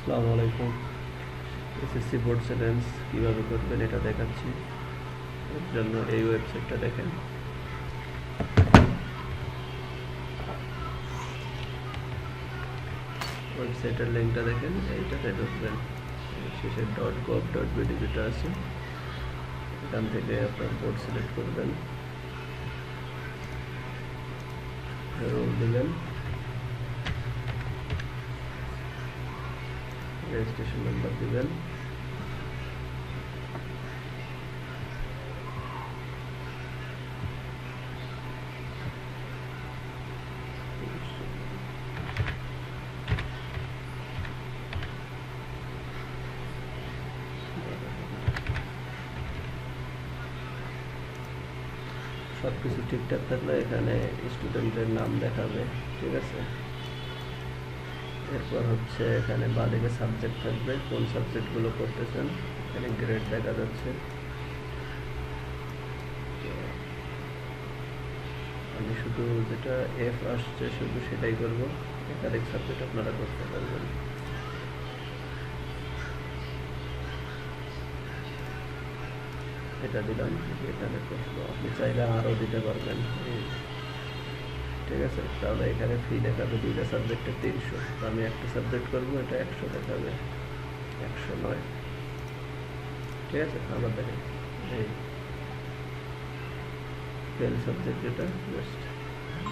আসসালামু আলাইকুম। SSC board challenge কীভাবে করবেন এটা দেখাচ্ছি। এর জন্য এই ওয়েবসাইটটা দেখেন। ওয়েবসাইটের লিঙ্কটা দেখেন, এইটাতে ঢুকবেন। শেষে .gov.bd যেটা আছে, এখান থেকে আপনার বোর্ড সিলেক্ট করবেন, রোল দেবেন, রেজিস্ট্রেশন নাম্বার দেবেন, সব কিছু ঠিকঠাক থাকলে এখানে স্টুডেন্টের নাম দেখাবে। ঠিক আছে, এরপর হচ্ছে এখানে বাঁদিকে সাবজেক্ট থাকবে, কোন সাবজেক্টগুলো করতেছেন, এখানে গ্রেড দেখা যাচ্ছে। আমি শুধু যেটা এফ আসছে শুধু সেটাই করব, একাধিক সাবজেক্ট আপনারা করতে পারবেন। এটা দিলাম, এখানে প্রশ্ন আপনি চাইলে আরও দিতে পারবেন। ঠিক আছে, তাহলে এখানে ফি দেখাবে দুইটা সাবজেক্টে 300, আমি একটা সাবজেক্ট করবো, এটা 100 দেখাবে, 109। ঠিক আছে, আবার দেখেন এই ফেল সাবজেক্ট যেটা জাস্ট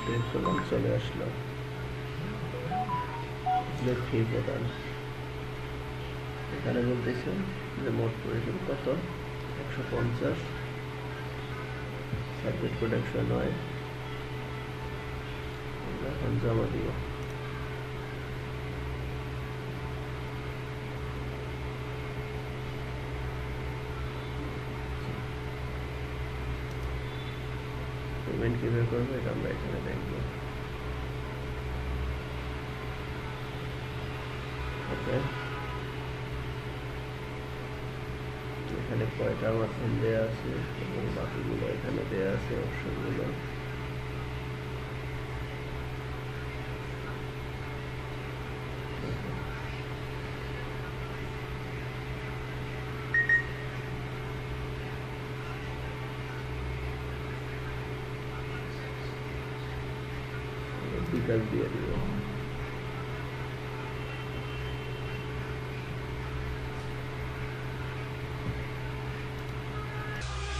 ক্লিক করলাম, চলে আসলো যে ফি প্রদান। এখানে বলতেছে যে মোট পরিশোধ কত, 150, সাবজেক্ট কোড 109। এখন জমা দিব। পেমেন্ট কীভাবে করবো এটা আমরা এখানে দেখবো। ওকে, এখানে কয়টা মাধ্যম দেওয়া আছে এবং বাকিগুলো এখানে দেওয়া আছে, অপশনগুলো। বিকাশ দিয়ে দিব।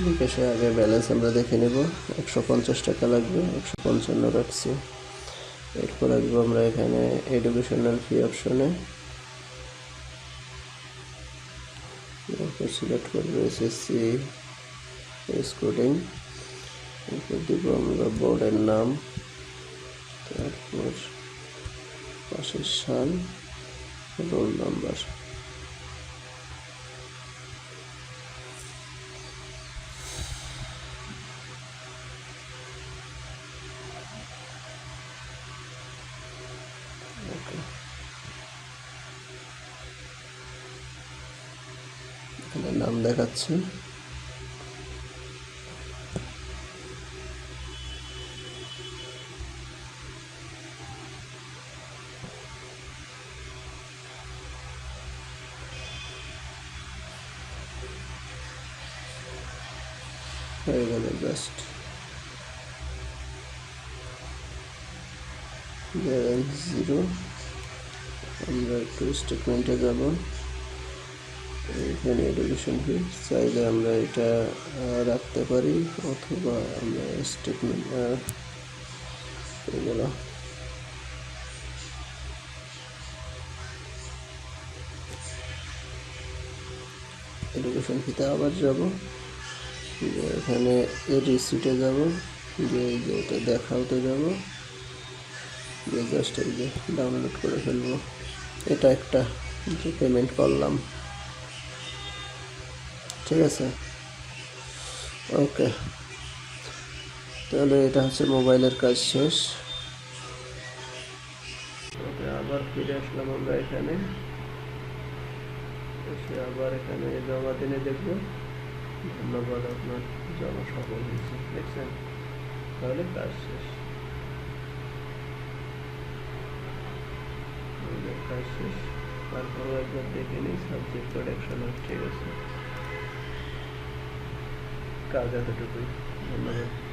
বিকাশে আগে ব্যালেন্স আমরা দেখে নেব, 150 টাকা লাগবে, 155 রাখছি। এরপর আসবো আমরা এখানে এডুকেশনাল ফি অপশনে, সিলেক্ট করবো এসএসসি স্কুলিং। এরপর দিব আমরা বোর্ডের নাম, তারপর পাশের সাল, রোল নাম্বার। এখানে নাম দেখাচ্ছে। হয়ে গেল, জাস্ট 0। আমরা একটু স্টেটমেন্টে যাব, এখানে এডুকেশন ফি চাইলে আমরা এটা রাখতে পারি, অথবা আমরা স্টেটমেন্ট এগুলো এডুকেশন ফিতে আবার যাব, এখানে রিসিটে যাব, যে যেটা দেখাতে যাব, যে জাস্ট এই যে ডাউনলোড করে ফেলবো। এটা একটা যে পেমেন্ট করলাম। ঠিক আছে, ওকে, তাহলে এটা হচ্ছে মোবাইলের কাজ শেষ। ওকে, আবার ফিরে আসলাম আমরা এখানে এসে, আবার এখানে জমা দিনে দেখব। ধন্যবাদ, আপনার জমা সফল হয়েছে, দেখছেন? তাহলে কাজ শেষ, কাজ শেষ। তারপরও একবার দেখে নিই সাবজেক্ট প্রোডাকশন। ঠিক আছে, কাজ এতটুকুই। ধন্যবাদ।